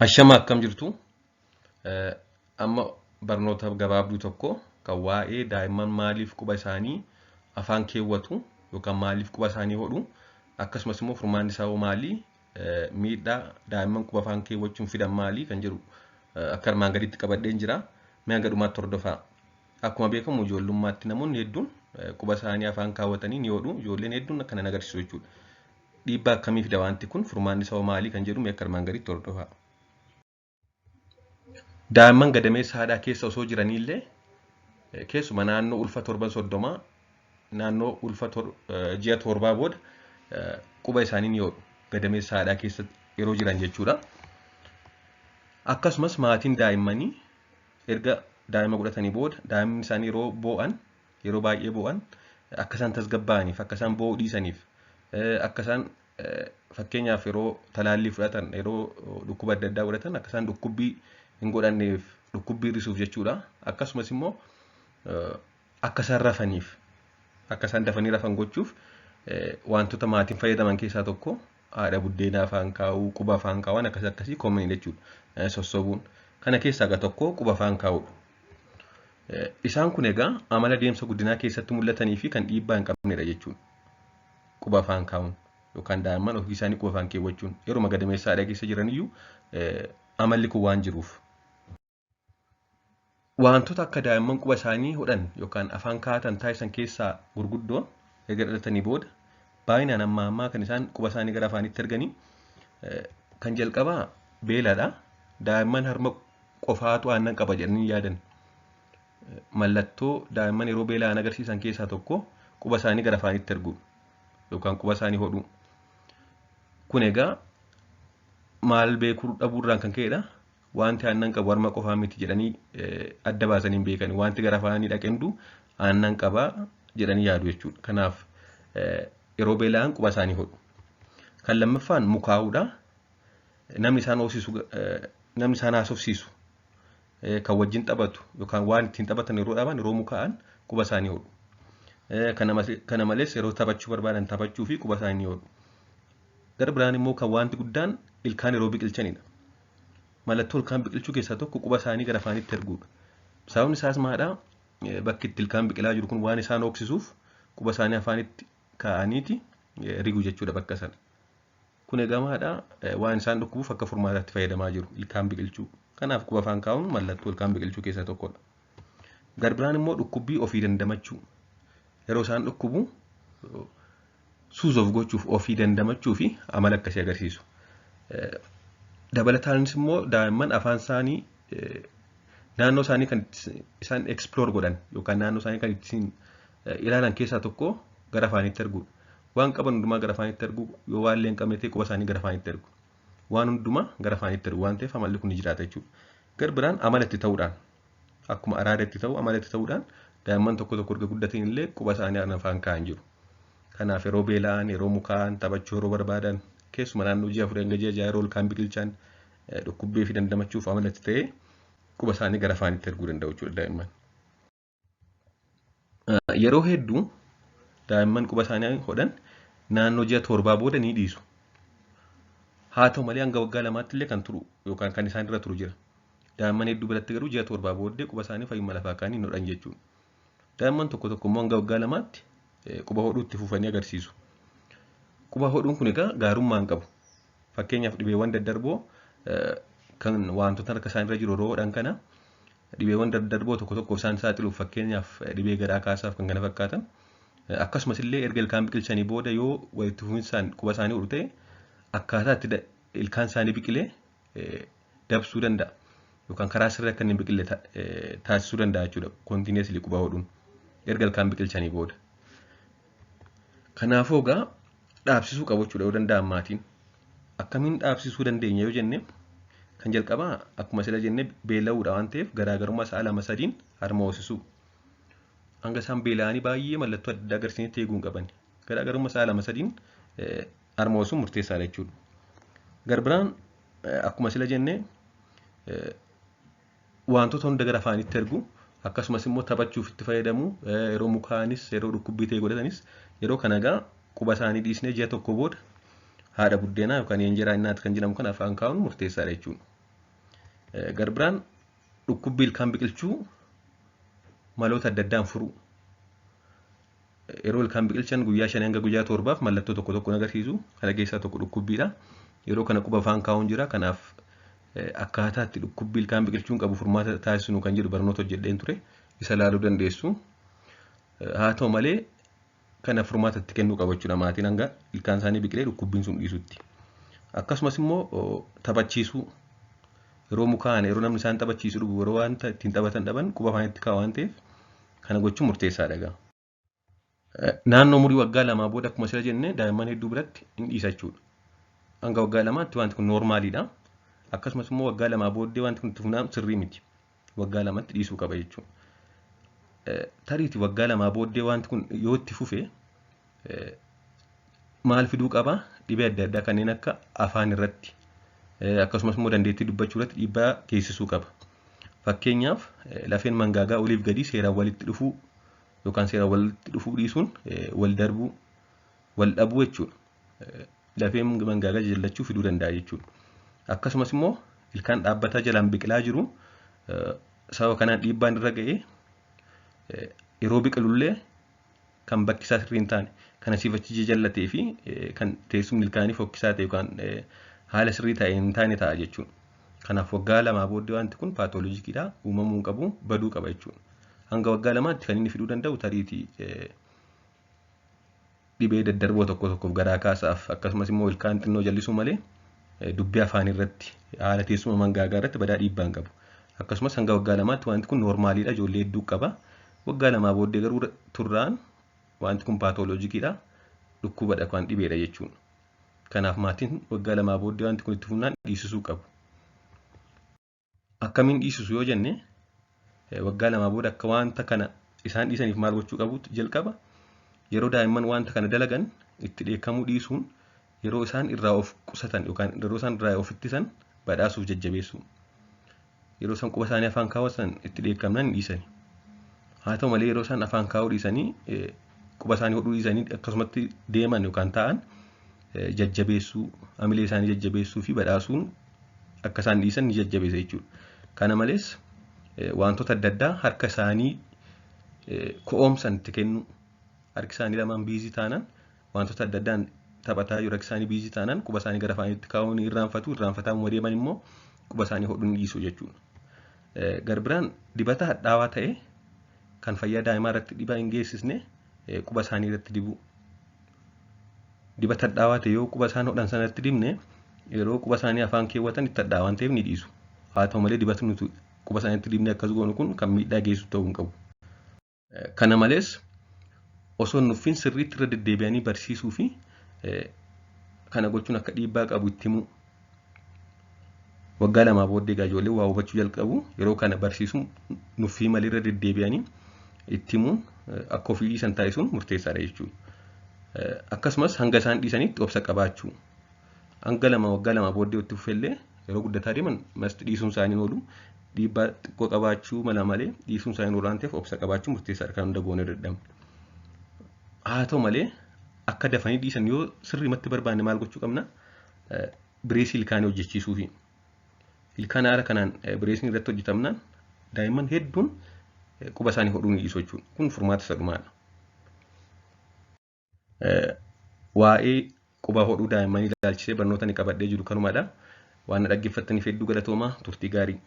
Ashama akkam jirtu amma barnootaaf gabaabduu tokko kan waa'ee daa'imman maaliif quba isaanii afaan keewwatu yookaan maaliif quba isaanii hodhu akkasumas immoo furmaanni isaa maalii miidhaa daa'imman quba afaan keewwachuun fidan maalii kan jedhu akka armaan gaditti qabadheen jira. Mee hanga dhumaatti hordofaa. Akkuma beekamu ijoollummaatti namoonni hedduun quba isaanii afaan kaawwatanii ni hodhu. Ijoolleen hedduun akkana agarsiisu jechuudha. Dhiibbaa akkamii fida wanti kun furmaanni isaa maalii kan jedhu mee akka armaan gaditti hordofaa. Daa'imman gadameessa haadhaa keessa osoo jiranillee keessuma naannoo ulfa 7-30 naannoo ulfa ji'a 7 booda quba isaanii ni hodhu gadameessa haadhaa keessa yeroo jiran jechuudha. Akkasumas maatiin daa'immanii erga daa'ima godhatanii booda daa'imni isaanii yeroo baay'ee boo'an akka isaan tasgabbaa'aniif akka isaan boo'uu dhiisaniif akka isaan fakkeenyaaf yeroo talaallii fudhatan yeroo dhukkuba adda addaa godhatan akka isaan dhukkubbii hin godhanneef dhukkubbii hir'isuuf jechuudha. Akkasumas immoo akka isaan rafaniif akka isaan dafanii rafan gochuuf wantoota maatiin fayyadaman keessaa tokko haadha buddeenaa afaan kaa'uu quba afaan kaa'uun akkasii koomini jechuudha. Sossobuun kana keessaa gara tokko quba afaan kaa'uudha. Isaan kun egaa amala deemsa guddinaa keessatti mul'atanii fi kan dhiibbaa hin qabnedha jechuudha. Quba afaan kaa'uun yookaan daa'imman ofii isaanii quba afaan keewwachuun yeroo gadameessa haadhaa keessa jiraniyyuu amalli kun waan jiruuf. Wantoota akka daa'imman quba isaanii hodhan yookaan afaan kaa'atan taasisan keessaa gurguddoon erga dhalatanii booda baay'inaan ammaa kan isaan quba isaanii gara afaanitti erganii kan jalqabaa beelaadha. Daa'imman harma qofaatu aannan qaba jedhanii yaadan. Mallattoo daa'imman yeroo beela'an agarsiisan keessaa tokko quba isaanii gara afaanitti ergu yookaan quba isaanii hodhu. Kun egaa maal beekuu dhabuurraan kan ka'edha. Wanti aannan qabu harma qofaa miti jedhanii adda baasanii hin beekani. Wanti gara afaanii dhaqendu aannan qabaa jedhanii yaadu jechuudha. Kanaaf yeroo beela'an quba isaanii hodhu. Kan lammaffaan mukaa'uudha. Namni isaan haasofsiisu kan wajjin taphatu yookaan waan ittiin taphatan yeroo dhaban yeroo mukaa'an quba isaanii hodhu. Kana malees yeroo taphachuu barbaadan taphachuu fi quba isaanii hodhu. Gara biraan immoo kan wanti guddaan ilkaan yeroo biqilchanidha. Mallattoo ilkaan biqilchuu keessaa tokko quba isaanii gara afaanitti erguudha. Sababni isaas maalidhaa? Bakki itti ilkaan biqilaa jiru kun waan isaan hooksisuuf quba isaanii afaanitti kaa'aniiti rigu jechuudha bakka sana. Kun egaa maalidhaa? Waan isaan dhukkubuuf akka furmaataatti fayyadamaa jiru ilkaan biqilchuu. Kanaaf quba afaan kaa'uun mallattoo ilkaan biqilchuu keessaa tokkodha. Gara biraan immoo dhukkubbii ofii dandamachuu. Yeroo isaan dhukkubu suuzof gochuuf ofii dandamachuu fi amala akkasii agarsiisu. Dabalataanis immoo daa'imman afaan isaanii naannoo isaanii kan isaan explore godhan yookaan naannoo isaanii kan ittiin ilaalan keessaa tokko gara afaanitti erguudha. Waan qaban hundumaa gara afaanitti ergu yoo waan illee hin qabne ta'e quba isaanii gara afaanitti ergu. Waan hundumaa gara afaanitti ergu waan ta'eef amalli kun ni jiraata jechuudha. Gara biraan amala itti ta'uudhaan akkuma araada itti ta'u amala itti ta'uudhaan daa'imman tokko erga guddatanii illee quba isaanii afaan kaa'an jiru. Kanaaf yeroo beela'an yeroo mukaa'an taphachuu yeroo barbaadan keessuma naannoo ji'a 4 hanga ji'a 6 yeroo ilkaan biqilchan dhukkubbii fi dandamachuuf amalatti ta'ee quba isaanii gara afaanitti erguu danda'u jechuudha daa'imman. Yeroo hedduu daa'imman quba isaanii hodhan naannoo ji'a 7 booda ni dhiisu. Haa ta'u malee hanga waggaa 2tti illee kan turu yookaan kan isaan irra turu jira. Daa'imman hedduu biratti garuu ji'a 7 booddee quba isaanii fayyuma lafaa kaanii hin hodhan jechuudha. Daa'imman tokko immoo hanga waggaa 2tti quba hodhuu itti fufanii agarsiisu. Quba hodhuun kun egaa gaarummaa hin qabu. Fakkeenyaaf dhibeewwan daddarboo kan wantoota harka isaanii irra jiru yeroo hodhan kana dhibeewwan daddarboo tokko isaan saaxiluuf fakkeenyaaf dhibee garaa kaasaaf kan kana fakkaatan akkasumas illee erga ilkaan biqilchanii booda yoo walitti fufinsaan quba isaanii hodhu ta'e akkaataa itti ilkaan isaanii biqilee dabsuu danda'a yookaan karaa sirrii akka inni hin biqille taasisuu danda'a jechuudha. Kontiineesli quba hodhuun erga ilkaan biqilchanii booda. Kanaafuu egaa dhaabsisuu qabu jechuudha yoo danda'an maatiin. Akkamiin dhaabsisuu dandeenya yoo jenne kan jalqabaa akkuma sila jenne beela'uudha waan ta'eef garaagarummaa sa'a 2-3 harma hoosisuu. Hanga isaan beela'anii baay'ee mallattoo adda addaa agarsiisanii eeguu hin qaban. Garaagarummaa sa'a 2-3 harma hoosisuun murteessaadha jechuudha. Gara biraan akkuma sila jenne wantoota hunda gara afaanitti ergu akkasumas immoo taphachuuf itti fayyadamu yeroo mukaa'anis yeroo dhukkubbii ta'e godhatanis yeroo kana egaa quba isaanii dhiisnee ji'a 1 booda haadha buddeenaa yookaan enjeraa innaati kan jedhamu kan afaan kaa'uun murteessaadha jechuudha. Garbiraan dhukkubbii ilkaan biqilchuu maloota adda addaan furuu. Yeroo ilkaan biqilchan guyyaa 5 hanga guyyaa 7 mallattoo tokko tokko agarsiisu. Kana keessaa tokko dhukkubbiidha. Yeroo kana quba afaan kaa'uun jira. Kanaaf akkaataa itti dhukkubbii ilkaan biqilchuun qabu furmaata taasisnu kan jedhu barnoota hojjedheen ture. Isa ilaaluu dandeessu. Haa ta'u malee kana furmaata itti kennuu qaba jechuudha maatiin hanga ilkaan isaanii biqilee dhukkubbiin sun dhiisutti. Akkasumas immoo taphachiisuu. Yeroo mukaan yeroo namni isaan taphachiisu dhugu yeroo wanta ittiin taphatan dhaban quba afaanitti kaa'u waan ta'eef kana gochuun murteessaadha. Naannoo umurii waggaa 2 booda akkuma sila jenne daa'imman hedduu biratti hin dhiisa jechuudha. Hanga waggaa 2tti wanti kun noormaaliidha. Akkasumas immoo waggaa 2 booddee wanti kun itti fufnaan sirrii miti. Waggaa 2tti dhiisuu qaba jechuudha. Tariiti waggaa 2 booddee wanti kun yoo itti fufe maal fiduu qaba? Dhibee adda addaa kanneen akka afaan irratti akkasumas immoo dandeettii dubbachuu irratti dhiibbaa geessisuu qaba. Fakkeenyaaf lafeen mangaagaa oliif gadi seeraan walitti dhufuu yookaan seeraan walitti dhufuu dhiisuun wal darbuu, wal dhabuu jechuudha. Lafeen mangaagaa jajallachuu fiduu danda'a jechuudha. Akkasumas immoo ilkaan dhaabbataa jalaan biqilaa jiru sababa kanaan dhiibbaan irra ga'ee yeroo biqilullee kan bakki isaa sirrii hin taane kan asiif achi jajallatee fi kan teessumni ilkaanii fokkisaa ta'e yookaan haala sirrii ta'e hin taane ta'a jechuudha. Kanaaf waggaa 2 booddee wanti kun paatoloojikiidha. Uumamuu hin qabu, baduu qaba jechuudha. Hanga waggaa 2tti kan inni fiduu danda'u tariitii dhibee daddarboo tokko tokkoof garaa kaasaaf akkasumas immoo ilkaan xinnoo jallisuu malee dubbii afaan irratti haala teessuma mangaagaa irratti badaa dhiibbaa hin qabu. Akkasumas hanga waggaa 2tti wanti kun noormaaliidha. Ijoollee hedduu qaba. Waggaa 2 booddee garuu turraan wanti kun paatoloojikiidha. Dhukkubadha kan dhibeedha jechuudha. Kanaaf maatiin waggaa 2 booddee wanti kun itti fufnaan dhiisisuu qabu. Akkamiin dhiisisu yoo jenne waggaa 2 booda akka wanta kana isaan dhiisaniif maal gochuu qabu? Jalqaba yeroo daa'imman wanta kana dalagan itti dheekkamuu dhiisuun yeroo isaan irraa of qusatan yookaan yeroo isaan irraa of ittisan badhaasuuf jajjabeessu. Yeroo isaan quba isaanii afaan kaawwatan itti dheekkamnan dhiisani. Haa ta'u malee yeroo isaan afaan kaawuu dhiisanii quba isaanii hodhuu dhiisanii akkasumatti deeman yookaan ta'an jajjabeessuu, amilee isaanii jajjabeessuu fi badhaasuun akka isaan dhiisan ni jajjabeessa jechuudha. Kana malees wantoota adda addaa harka isaanii ko'oomsan itti kennu. Harki isaanii lamaan biizii taanaan wantoota adda addaan taphataa jiru. Harki isaanii biizii taanaan quba isaanii gara afaanitti kaa'uun irraanfatu. Irraanfataa deeman immoo quba isaanii hodhuun dhiisu jechuudha. Garbiraan dibata hadhaawaa ta'e kan fayyaa daa'imaa irratti dhiibbaa hin geessisne quba isaanii irratti dibuu. Dibata hadhaawaa ta'e yoo quba isaan hodhan sanatti dibne yeroo quba isaanii afaan keewwatan itti hadhaawaa waan ta'eef ni dhiisu. Haa ta'u malee dibatni nuti quba isaaniitti dibne akkas goonu kun kan miidhaa geessu ta'uu hin qabu. Kana malees osoo nuffiin sirriitti irra deddeebi'anii barsiisuu fi kana gochuun akka dhiibbaa qabu itti himuu. Waggaa 2 booddee ijoollee waa hubachuu jalqabu. Yeroo kana barsiisuun nuffii malee irra deddeebi'anii itti himuun akka ofii dhiisan taasisuun murteessaadha jechuudha. Akkasumas hanga isaan dhiisanitti obsa qabaachuu. Hanga waggaa 2 booddee itti fufeellee yeroo guddataa deeman masti dhiisuun isaanii oolu dhiibbaa xiqqoo qabaachuu mala malee dhiisuun isaanii oolu waan ta'eef obsa qabaachuu murteessaadha kan hunda goone dadhabu. Haa ta'u malee akka dafanii dhiisan yoo sirriimatti barbaanne maal gochuu qabna? Bireesii ilkaanii hojjechiisuufi. Ilkaan haala kanaan bireesiin irratti hojjetamnaan daa'imman hedduun quba isaanii hodhuu ni dhiisu jechuudha. Kun furmaata isa dhumaadha. Waa'ee quba hodhuu daa'immanii ilaalchisee barnoota ni qabadhee jiru kanumaadha. Waan dhaggeeffattaniif hedduu galatoomaa. Turtii gaarii.